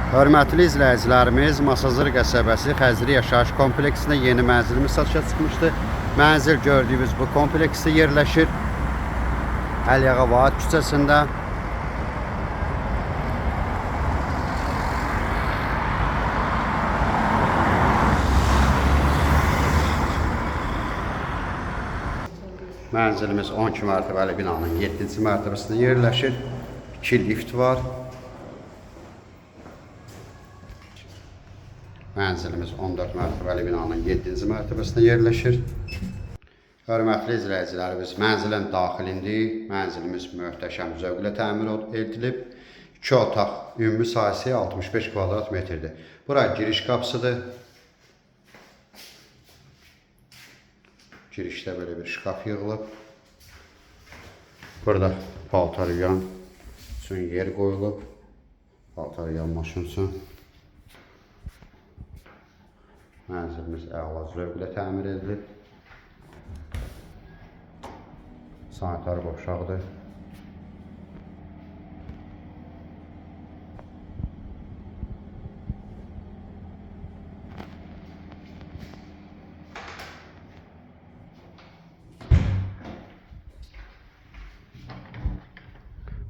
Hörmətli izləyicilərimiz, Masazır qəsəbəsi Xəzri Yaşayış kompleksində yeni mənzilimiz satışa çıxmışdı. Mənzil gördüyünüz bu kompleksdə yerləşir. Əliağa Vahid küçəsində. Mənzilimiz 12 mərtəbəli binanın 7-ci mərtəbəsində yerləşir. 2 lift var. Mənzilimiz 14 mərtəbəli binanın 7-ci mərtəbəsində yerləşir. Hörmətli izləyicilərimiz, mənzilin daxilində mənzilimiz möhtəşəm zövqlə təmir edilib. 2 otaq, ümumi sahəsi 65 kvadrat metrdir. Bura giriş qapısıdır. Girişdə belə bir şkaf yığılıb. Burada paltar yuyan üçün yer qoyulub. Paltar yuyanması üçün. Mənzilimiz əla zövqlə təmir edilib. Sanitar qovşaqdır.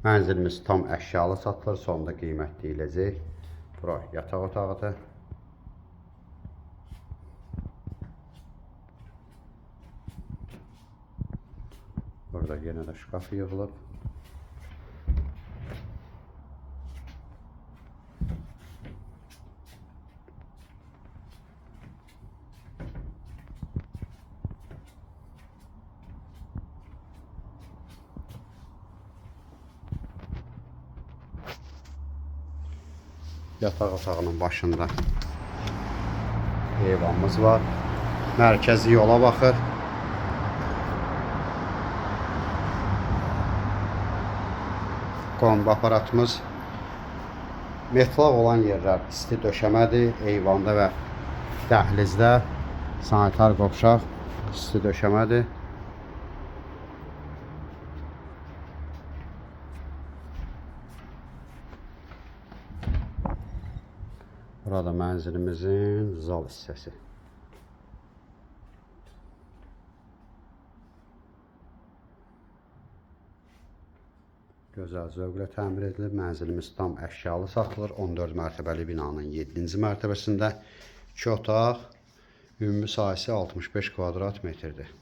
Mənzilimiz tam əşyalı satılır, sonda qiymət deyiləcək. Bura yataq otağıdır. Burada yenə də şkaf yığılıb. Yataq otağının başında eyvanımız var. Mərkəzi yola baxır. Qonbə aparatımız. Metlaq olan yerlər isti döşəmədir. Eyvanda və dəhlizdə sanitar qovşaq isti döşəmədir. Burada mənzilimizin zal hissəsi. Gözəl zövqlə təmir edilib. Mənzilimiz tam əşyalı satılır. 14 mərtəbəli binanın 7-ci mərtəbəsində 2 otaq, ümumi sahəsi 65 kvadrat metrdir.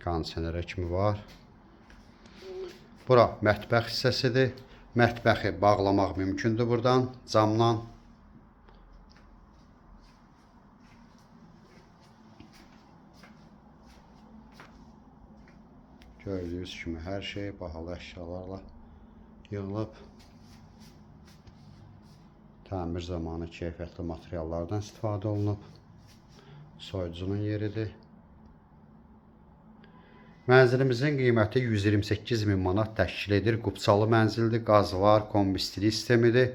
Kondisioner kimi var. Bura mətbəx hissəsidir. Mətbəxi bağlamaq mümkündür buradan, camdan. Gördüyünüz kimi hər şey bahalı əşyalarla yığılıb. Təmir zamanı keyfiyyətli materiallardan istifadə olunub. Soyucunun yeridir. Mənzilimizin qiyməti 128.000 manat təşkil edir. Qubçalı mənzildir, qaz var, kombistili sistemidir.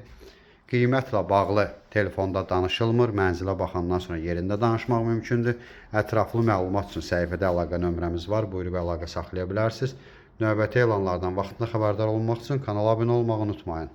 Qiymətlə bağlı telefonda danışılmır. Mənzilə baxandan sonra yerində danışmaq mümkündür. Ətraflı məlumat üçün səhifədə əlaqə nömrəmiz var. Buyurub əlaqə saxlaya bilərsiniz. Növbəti elanlardan vaxtında xəbərdar olmaq üçün kanala abunə olmağı unutmayın.